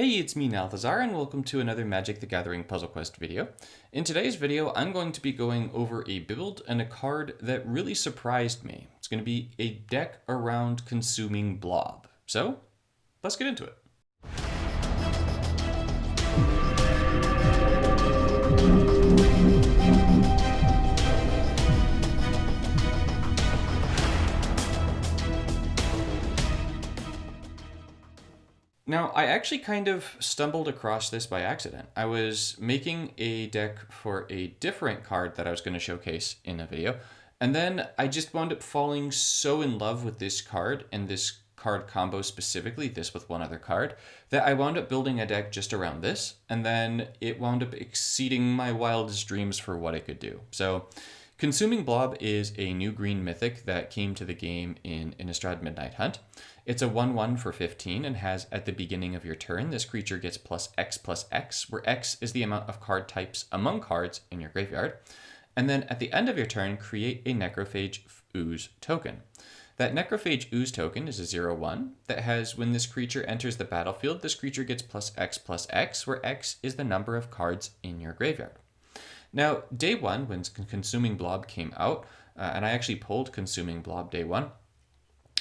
Hey, it's me, Tanazir, and welcome to another Magic the Gathering Puzzle Quest video. In today's video, I'm going to be going over a build and a card that really surprised me. It's going to be a deck around consuming Blob. So, let's get into it. Now, I actually kind of stumbled across this by accident. I was making a deck for a different card that I was going to showcase in a video, and then I just wound up falling so in love with this card and this card combo specifically, this with one other card, that I wound up building a deck just around this, and then it wound up exceeding my wildest dreams for what it could do. So, Consuming Blob is a new green mythic that came to the game in Innistrad Midnight Hunt. It's a 1/1 for 15 and has, at the beginning of your turn, this creature gets +X/+X, where X is the amount of card types among cards in your graveyard. And then at the end of your turn, create a Necrophage Ooze token. That Necrophage Ooze token is a 0/1 that has, when this creature enters the battlefield, this creature gets +X/+X, where X is the number of cards in your graveyard. Now, day one, when Consuming Blob came out, and I actually pulled Consuming Blob day one,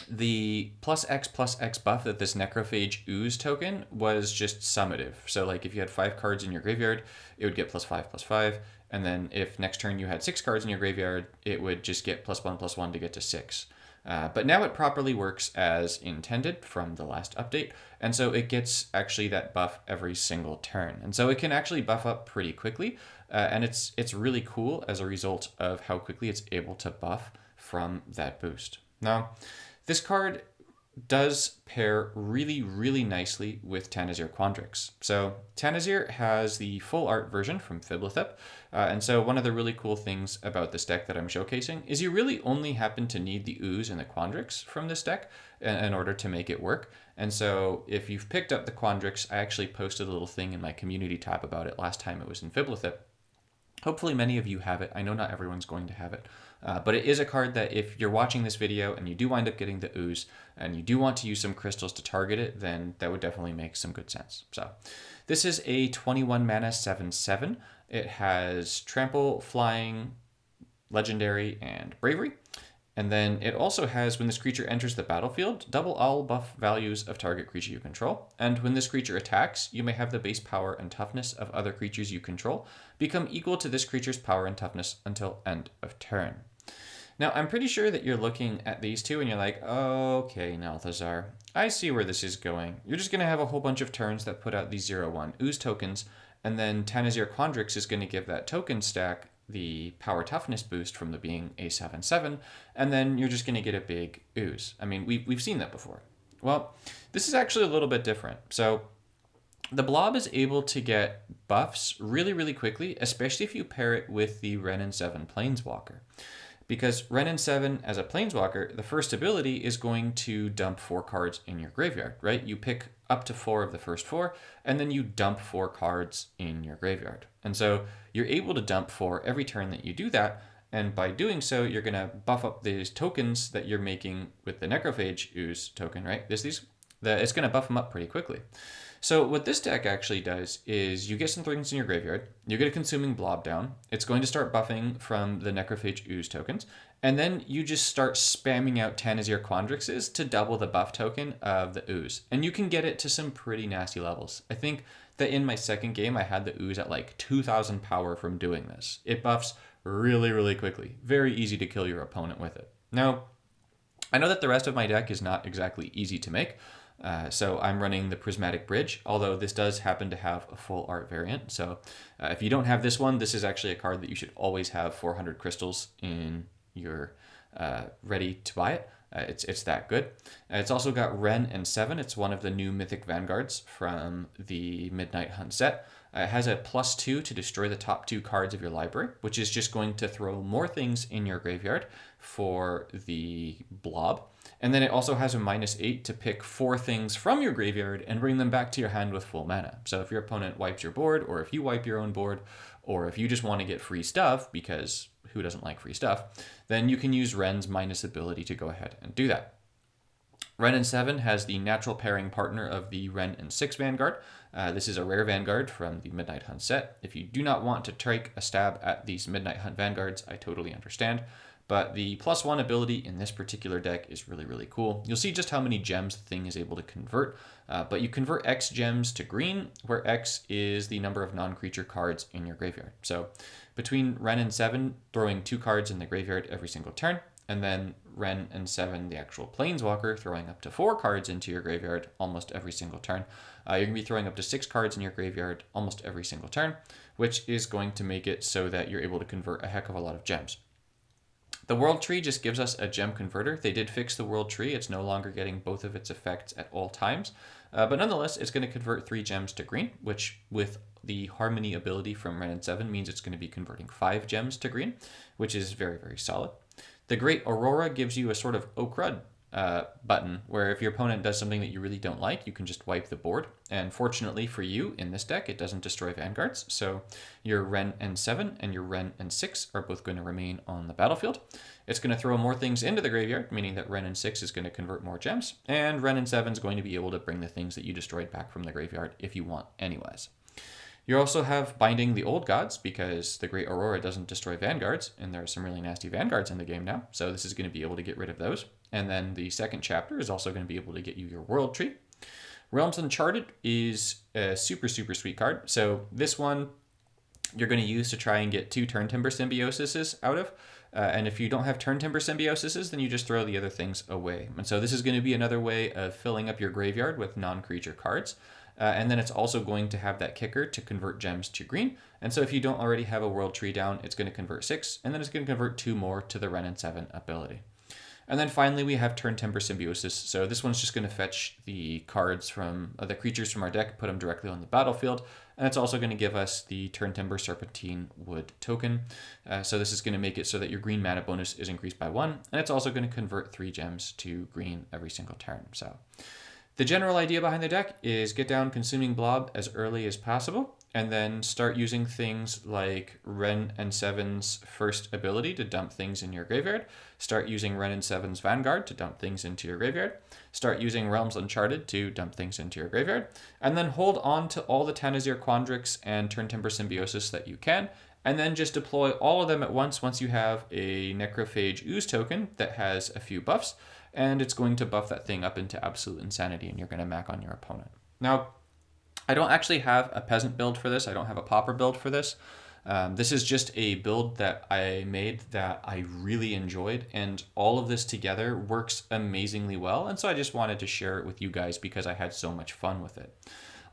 the +X/+X buff that this Necrophage Ooze token was just summative. So like if you had 5 cards in your graveyard, it would get +5/+5. And then if next turn you had 6 cards in your graveyard, it would just get +1/+1 to get to 6. But now it properly works as intended from the last update, and so it gets actually that buff every single turn. And so it can actually buff up pretty quickly, and it's really cool as a result of how quickly it's able to buff from that boost. Now, this card does pair really nicely with Tanazir Quandrix. So Tanazir has the full art version from Fiblethip, and so one of the really cool things about this deck that I'm showcasing is you really only happen to need the Ooze and the Quandrix from this deck in order to make it work. And so if you've picked up the Quandrix, I actually posted a little thing in my community tab about it last time it was in Fiblethip. Hopefully many of you have it. I know not everyone's going to have it. But it is a card that if you're watching this video and you do wind up getting the Ooze and you do want to use some crystals to target it, then that would definitely make some good sense. So this is a 21 mana 7/7. It has Trample, Flying, Legendary, and Bravery. And then it also has, when this creature enters the battlefield, double all buff values of target creature you control. And when this creature attacks, you may have the base power and toughness of other creatures you control become equal to this creature's power and toughness until end of turn. Now, I'm pretty sure that you're looking at these two and you're like, okay, Tanazir, I see where this is going. You're just going to have a whole bunch of turns that put out these 0/1 Ooze tokens, and then Tanazir Quandrix is going to give that token stack the power toughness boost from the being a 7/7, and then you're just going to get a big Ooze. I mean, we've seen that before. Well, this is actually a little bit different. So the Blob is able to get buffs really quickly, especially if you pair it with the Wrenn 7 Planeswalker. Because Wrenn 7 as a Planeswalker, the first ability is going to dump 4 cards in your graveyard, right? You pick up to 4 of the first 4, and then you dump 4 cards in your graveyard. And so you're able to dump 4 every turn that you do that, and by doing so, you're going to buff up these tokens that you're making with the Necrophage Ooze token, right? It's going to buff them up pretty quickly. So what this deck actually does is you get some things in your graveyard, you get a Consuming Blob down, it's going to start buffing from the Necrophage Ooze tokens, and then you just start spamming out Tanazir Quandrixes to double the buff token of the Ooze. And you can get it to some pretty nasty levels. I think that in my second game I had the Ooze at like 2,000 power from doing this. It buffs really quickly. Very easy to kill your opponent with it. Now, I know that the rest of my deck is not exactly easy to make, so I'm running the Prismatic Bridge, although this does happen to have a full art variant. So if you don't have this one, this is actually a card that you should always have 400 crystals in your ready to buy it. It's that good. It's also got Wrenn 7. It's one of the new Mythic Vanguards from the Midnight Hunt set. It has a +2 to destroy the top 2 cards of your library, which is just going to throw more things in your graveyard for the Blob. And then it also has a -8 to pick 4 things from your graveyard and bring them back to your hand with full mana. So if your opponent wipes your board, or if you wipe your own board, or if you just want to get free stuff, because who doesn't like free stuff, then you can use Wrenn's minus ability to go ahead and do that. Wrenn and 7 has the natural pairing partner of the Wrenn and 6 Vanguard. This is a rare Vanguard from the Midnight Hunt set. If you do not want to take a stab at these Midnight Hunt Vanguards, I totally understand. But the +1 ability in this particular deck is really, really cool. You'll see just how many gems the thing is able to convert. But you convert X gems to green, where X is the number of non-creature cards in your graveyard. So between Wrenn and 7 throwing 2 cards in the graveyard every single turn, and then Wrenn and 7, the actual Planeswalker, throwing up to 4 cards into your graveyard almost every single turn. You're going to be throwing up to 6 cards in your graveyard almost every single turn, which is going to make it so that you're able to convert a heck of a lot of gems. The World Tree just gives us a gem converter. They did fix the World Tree. It's no longer getting both of its effects at all times. But nonetheless, it's going to convert 3 gems to green, which with the Harmony ability from Wrenn and 7 means it's going to be converting 5 gems to green, which is very, very solid. The Great Aurora gives you a sort of oh crud button, where if your opponent does something that you really don't like, you can just wipe the board. And fortunately for you, in this deck, it doesn't destroy Vanguards. So your Wrenn and 7 and your Wrenn and 6 are both going to remain on the battlefield. It's going to throw more things into the graveyard, meaning that Wrenn and 6 is going to convert more gems. And Wrenn and 7 is going to be able to bring the things that you destroyed back from the graveyard if you want anyways. You also have Binding the Old Gods, because the Great Aurora doesn't destroy Vanguards, and there are some really nasty Vanguards in the game now, so this is going to be able to get rid of those. And then the second chapter is also going to be able to get you your World Tree. Realms Uncharted is a super, super sweet card. So this one you're going to use to try and get 2 Turn Timber Symbiosises out of. And if you don't have Turn Timber Symbiosises, then you just throw the other things away. And so this is going to be another way of filling up your graveyard with non-creature cards. And then it's also going to have that kicker to convert gems to green. And so if you don't already have a World Tree down, it's going to convert 6, and then it's going to convert 2 more to the Wrenn and 7 ability. And then finally, we have Turn Timber Symbiosis. So this one's just going to fetch the cards from the creatures from our deck, put them directly on the battlefield. And it's also going to give us the Turn Timber Serpentine Wood token. So this is going to make it so that your green mana bonus is increased by 1. And it's also going to convert 3 gems to green every single turn. So the general idea behind the deck is get down Consuming Blob as early as possible, and then start using things like Wrenn and 7's first ability to dump things in your graveyard. Start using Wrenn and 7's Vanguard to dump things into your graveyard. Start using Realms Uncharted to dump things into your graveyard. And then hold on to all the Tanazir Quandrix and Turn Timber Symbiosis that you can, and then just deploy all of them at once you have a Necrophage Ooze token that has a few buffs, and it's going to buff that thing up into absolute insanity, and you're going to mac on your opponent. Now, I don't actually have a peasant build for this. I don't have a pauper build for this. This is just a build that I made that I really enjoyed, and all of this together works amazingly well, and so I just wanted to share it with you guys because I had so much fun with it.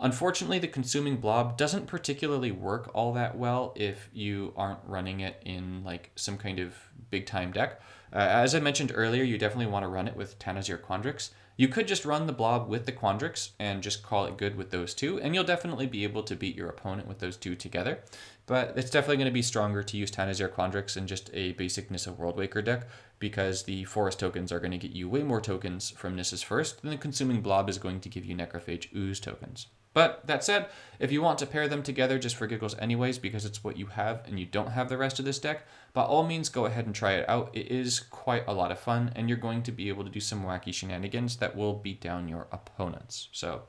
Unfortunately, the Consuming Blob doesn't particularly work all that well if you aren't running it in like some kind of big time deck. As I mentioned earlier, you definitely want to run it with Tanazir Quandrix. You could just run the Blob with the Quandrix and just call it good with those two, and you'll definitely be able to beat your opponent with those two together. But it's definitely going to be stronger to use Tanazir Quandrix in just a basic Nissa Worldwaker deck, because the Forest tokens are going to get you way more tokens from Nissa's First than the Consuming Blob is going to give you Necrophage Ooze tokens. But that said, if you want to pair them together just for giggles anyways, because it's what you have and you don't have the rest of this deck, by all means go ahead and try it out. It is quite a lot of fun, and you're going to be able to do some wacky shenanigans that will beat down your opponents. So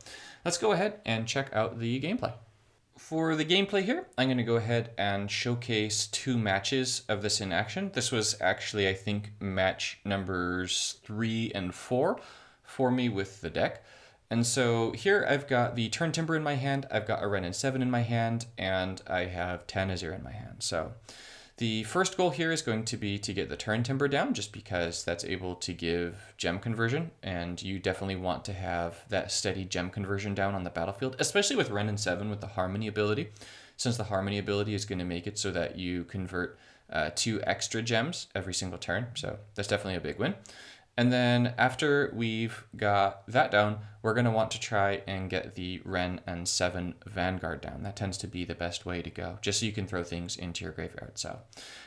let's go ahead and check out the gameplay. For the gameplay here, I'm going to go ahead and showcase 2 matches of this in action. This was actually, I think, match numbers 3 and 4 for me with the deck. And so here I've got the Turn Timber in my hand, I've got a Wrenn and 7 in my hand, and I have Tanazir in my hand. So the first goal here is going to be to get the Turn Timber down, just because that's able to give gem conversion, and you definitely want to have that steady gem conversion down on the battlefield, especially with Wrenn and 7 with the Harmony ability, since the Harmony ability is going to make it so that you convert 2 extra gems every single turn. So that's definitely a big win. And then after we've got that down, we're going to want to try and get the Wrenn and 7 Vanguard down. That tends to be the best way to go, just so you can throw things into your graveyard. So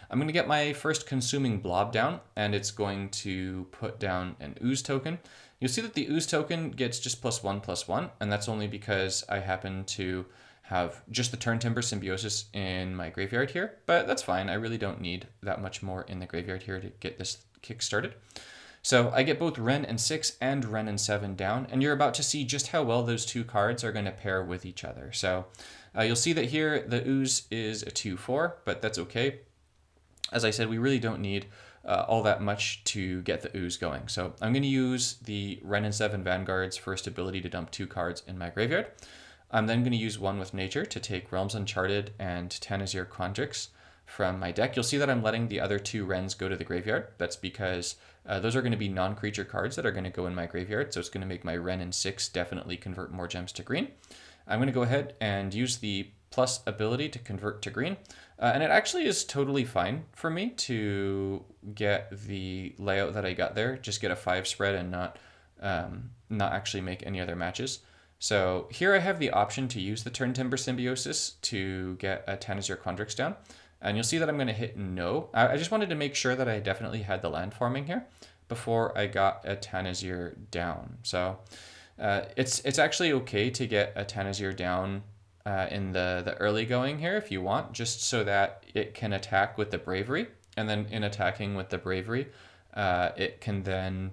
I'm going to get my first Consuming Blob down, and it's going to put down an Ooze token. You'll see that the Ooze token gets just +1/+1, and that's only because I happen to have just the Turn Timber Symbiosis in my graveyard here, but that's fine. I really don't need that much more in the graveyard here to get this kick started. So I get both Ren and 6 and Ren and 7 down, and you're about to see just how well those two cards are going to pair with each other. So you'll see that here the ooze is a 2/4, but that's okay. As I said, we really don't need all that much to get the ooze going. So I'm going to use the Ren and 7 Vanguard's first ability to dump 2 cards in my graveyard. I'm then going to use one with Nature to take Realms Uncharted and Tanazir Quandrix from my deck. You'll see that I'm letting the other 2 Rens go to the graveyard. That's because those are going to be non-creature cards that are going to go in my graveyard, so it's going to make my Ren and 6 definitely convert more gems to green. I'm going to go ahead and use the plus ability to convert to green. And it actually is totally fine for me to get the layout that I got there, just get a 5 spread and not actually make any other matches. So here I have the option to use the Turn Timber Symbiosis to get a Tanazir Quandrix down. And you'll see that I'm going to hit no. I just wanted to make sure that I definitely had the land farming here before I got a Tanazir down. So it's actually okay to get a Tanazir down in the early going here if you want, just so that it can attack with the Bravery. And then in attacking with the Bravery, it can then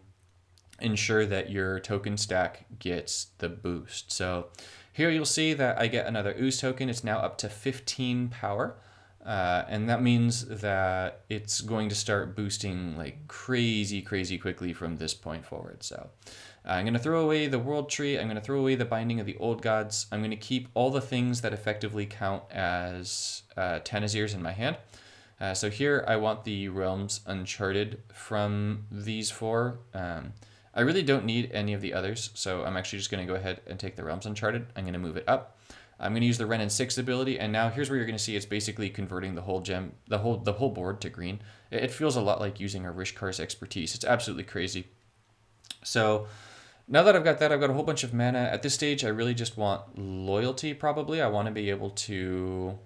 ensure that your token stack gets the boost. So here you'll see that I get another ooze token. It's now up to 15 power. And that means that it's going to start boosting like crazy quickly from this point forward. So I'm going to throw away the World Tree. I'm going to throw away the Binding of the Old Gods. I'm going to keep all the things that effectively count as Tanazirs in my hand. So here I want the Realms Uncharted from these 4. I really don't need any of the others, so I'm actually just going to go ahead and take the Realms Uncharted. I'm going to move it up. I'm going to use the Ren and 6 ability, and now here's where you're going to see it's basically converting the whole gem, the whole board to green. It feels a lot like using a Rishkar's Expertise. It's absolutely crazy. So now that I've got that, I've got a whole bunch of mana. At this stage, I really just want loyalty, probably. I want to be able to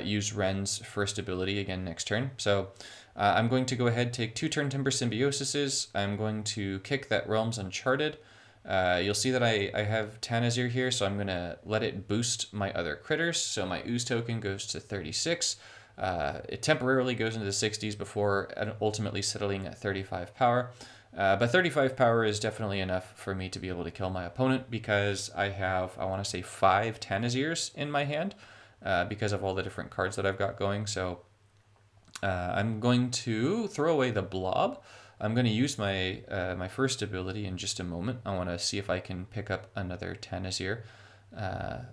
use Ren's first ability again next turn. So I'm going to go ahead, take 2 Turn Timber Symbiosises. I'm going to kick that Realms Uncharted. You'll see that I have Tanazir here, so I'm going to let it boost my other critters. So my ooze token goes to 36. It temporarily goes into the 60s before ultimately settling at 35 power. But 35 power is definitely enough for me to be able to kill my opponent because I have, I want to say, 5 Tanazirs in my hand because of all the different cards that I've got going. So I'm going to throw away the Blob. I'm going to use my my first ability in just a moment. I want to see if I can pick up another Tanazir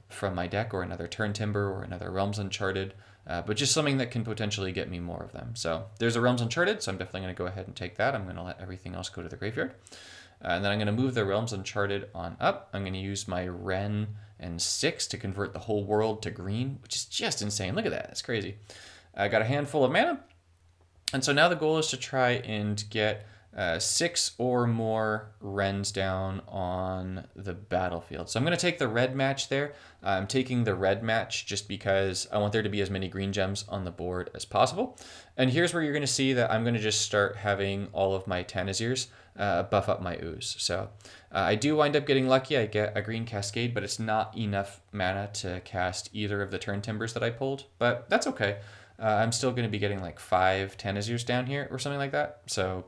from my deck, or another Turn Timber, or another Realms Uncharted, but just something that can potentially get me more of them. So there's a Realms Uncharted, so I'm definitely going to go ahead and take that. I'm going to let everything else go to the graveyard. And then I'm going to move the Realms Uncharted on up. I'm going to use my Ren and 6 to convert the whole world to green, which is just insane. Look at that. That's crazy. I got a handful of mana. And so now the goal is to try and get 6 or more Rens down on the battlefield. So I'm going to take the red match there. I'm taking the red match just because I want there to be as many green gems on the board as possible. And here's where you're going to see that I'm going to just start having all of my Tanazirs buff up my ooze. So I do wind up getting lucky. I get a green Cascade, but it's not enough mana to cast either of the Turn Timbers that I pulled. But that's okay. I'm still going to be getting like 5 Tanazirs down here or something like that. So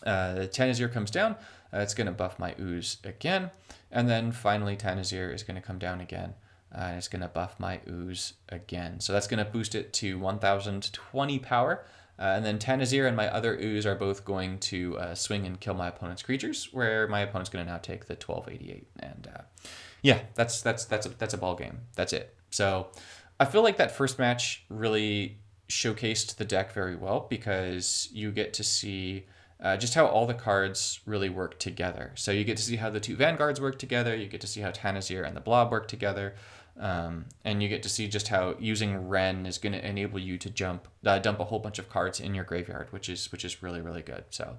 the Tanazir comes down. It's going to buff my ooze again. And then finally Tanazir is going to come down again. And it's going to buff my ooze again. So that's going to boost it to 1020 power. And then Tanazir and my other ooze are both going to swing and kill my opponent's creatures, where my opponent's going to now take the 1288. And yeah, that's a ball game. That's it. So I feel like that first match really showcased the deck very well because you get to see just how all the cards really work together. So you get to see how the 2 Vanguards work together, you get to see how Tanazir and the Blob work together, and you get to see just how using Ren is going to enable you to dump a whole bunch of cards in your graveyard, which is really good. So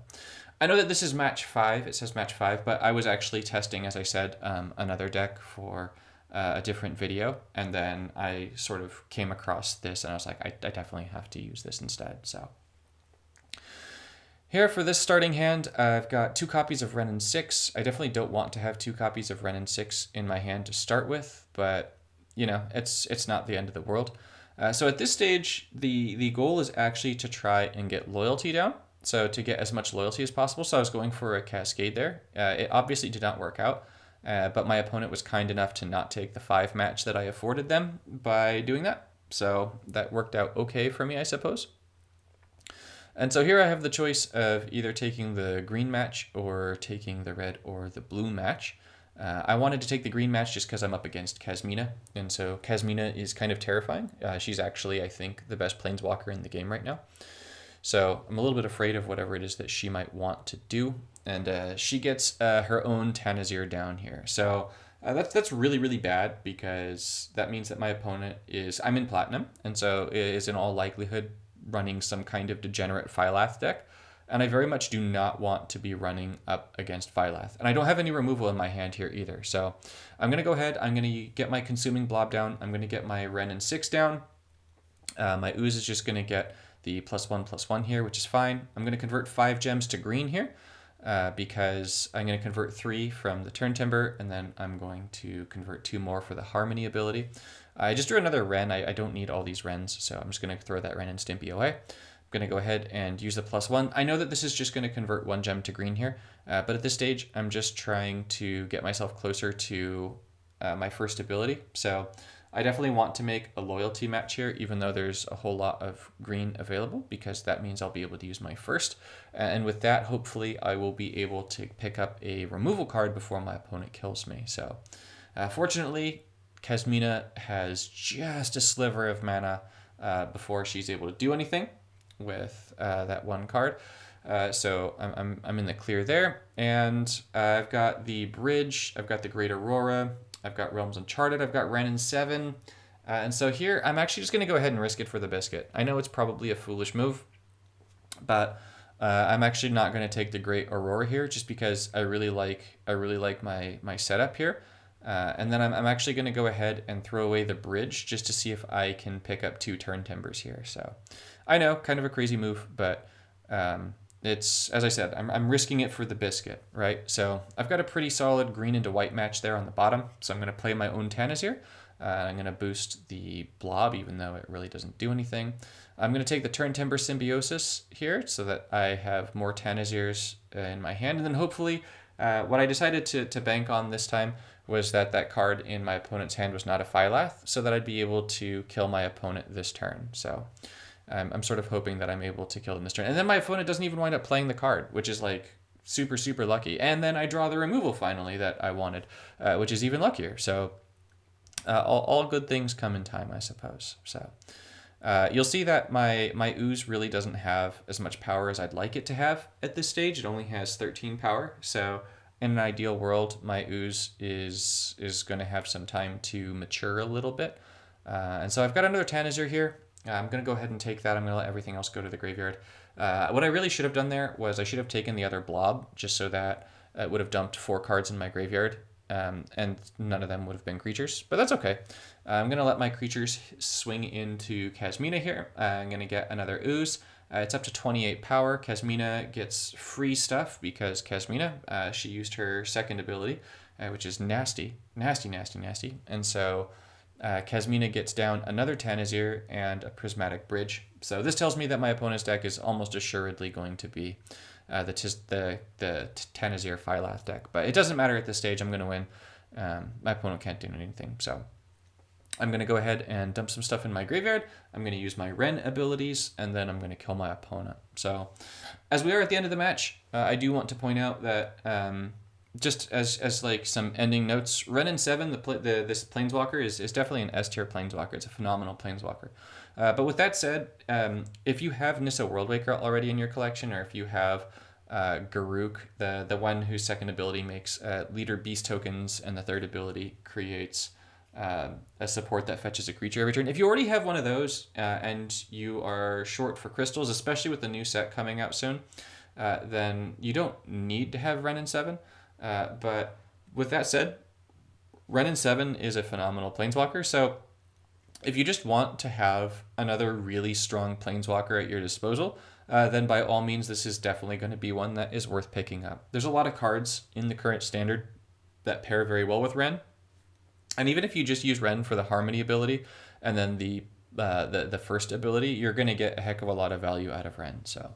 I know that this is match 5, it says match 5, but I was actually testing, as I said, another deck for a different video, and then I sort of came across this and I was like, I definitely have to use this instead. So here for this starting hand, I've got 2 copies of Ren and 6. I definitely don't want to have 2 copies of Ren and 6 in my hand to start with, but you know, it's not the end of the world. So at this stage, the goal is actually to try and get loyalty down. so to get as much loyalty as possible. So I was going for a Cascade there. It obviously did not work out, but my opponent was kind enough to not take the 5 match that I afforded them by doing that. So that worked out okay for me, I suppose. And so here I have the choice of either taking the green match or taking the red or the blue match. I wanted to take the green match just because I'm up against Kasmina, and so Kasmina is kind of terrifying. She's actually, I think, the best planeswalker in the game right now. So I'm a little bit afraid of whatever it is that she might want to do, and she gets her own Tanazir down here. So that's really really bad because that means that my opponent is I'm in platinum, and so is in all likelihood running some kind of degenerate Phylath deck. And I very much do not want to be running up against Phylath. And I don't have any removal in my hand here either. So I'm going to go ahead. I'm going to get my consuming blob down. I'm going to get my Ren and 6 down. My ooze is just going to get the +1/+1 here, which is fine. I'm going to convert 5 gems to green here because I'm going to convert 3 from the Turn Timber, and then I'm going to convert 2 more for the Harmony ability. I just drew another Ren. I don't need all these Rens, so I'm just going to throw that Ren and Stimpy away. I'm going to go ahead and use the +1. I know that this is just going to convert 1 gem to green here, but at this stage, I'm just trying to get myself closer to my first ability. So I definitely want to make a loyalty match here, even though there's a whole lot of green available, because that means I'll be able to use my first. And with that, hopefully, I will be able to pick up a removal card before my opponent kills me. So fortunately, Kasmina has just a sliver of mana before she's able to do anything with that one card. So I'm in the clear there. And I've got the Bridge, I've got the Great Aurora, I've got Realms Uncharted, I've got Ren and 7. And so here, I'm actually just going to go ahead and risk it for the biscuit. I know it's probably a foolish move, but I'm actually not going to take the Great Aurora here just because I really like my setup here. And then I'm actually going to go ahead and throw away the Bridge just to see if I can pick up 2 Turn Timbers here. So I know, kind of a crazy move, but it's, as I said, I'm risking it for the biscuit, right? So I've got a pretty solid green into white match there on the bottom. So I'm going to play my own Tanazir. I'm going to boost the Blob, even though it really doesn't do anything. I'm going to take the Turn Timber Symbiosis here so that I have more Tanazirs in my hand. And then hopefully what I decided to bank on this time was that card in my opponent's hand was not a Phylath, so that I'd be able to kill my opponent this turn. So I'm sort of hoping that I'm able to kill them this turn. And then my opponent doesn't even wind up playing the card, which is like super, super lucky. And then I draw the removal finally that I wanted, which is even luckier. So all good things come in time, I suppose. So you'll see that my ooze really doesn't have as much power as I'd like it to have at this stage. It only has 13 power. So in an ideal world, my ooze is going to have some time to mature a little bit. And so I've got another Tanazir here. I'm going to go ahead and take that. I'm going to let everything else go to the graveyard. What I really should have done there was I should have taken the other Blob just so that it would have dumped 4 cards in my graveyard, and none of them would have been creatures. But that's okay. I'm going to let my creatures swing into Kasmina here. I'm going to get another ooze. It's up to 28 power. Kasmina gets free stuff because Kasmina, she used her second ability, which is nasty. And so Kasmina gets down another Tanazir and a Prismatic Bridge. So this tells me that my opponent's deck is almost assuredly going to be the Tanazir Phylath deck. But it doesn't matter at this stage. I'm going to win. My opponent can't do anything. So I'm going to go ahead and dump some stuff in my graveyard. I'm going to use my Ren abilities, and then I'm going to kill my opponent. So as we are at the end of the match, I do want to point out that just as like some ending notes, Ren and 7, this Planeswalker is definitely an S tier Planeswalker. It's a phenomenal Planeswalker. But with that said, if you have Nissa Worldwaker already in your collection, or if you have Garruk, the one whose second ability makes leader beast tokens, and the third ability creates a support that fetches a creature every turn. If you already have one of those and you are short for crystals, especially with the new set coming out soon, then you don't need to have Ren and 7. But with that said, Ren and 7 is a phenomenal Planeswalker. So if you just want to have another really strong Planeswalker at your disposal, then by all means, this is definitely going to be one that is worth picking up. There's a lot of cards in the current standard that pair very well with Ren. And even if you just use Ren for the Harmony ability and then the first ability, you're going to get a heck of a lot of value out of Ren. So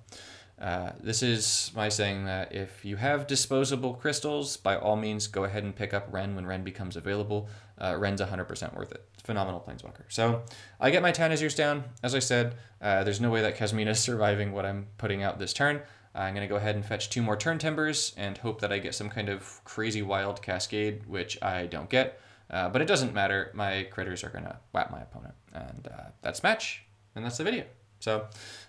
This is my saying that if you have disposable crystals, by all means, go ahead and pick up Ren when Ren becomes available. Ren's 100% worth it. Phenomenal Planeswalker. So I get my Tanazirs down. As I said, there's no way that Kasmina is surviving what I'm putting out this turn. I'm going to go ahead and fetch 2 more turn timbers and hope that I get some kind of crazy wild cascade, which I don't get. But it doesn't matter. My critters are going to whap my opponent. And that's match. And that's the video. So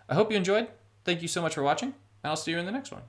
I hope you enjoyed. Thank you so much for watching. And I'll see you in the next one.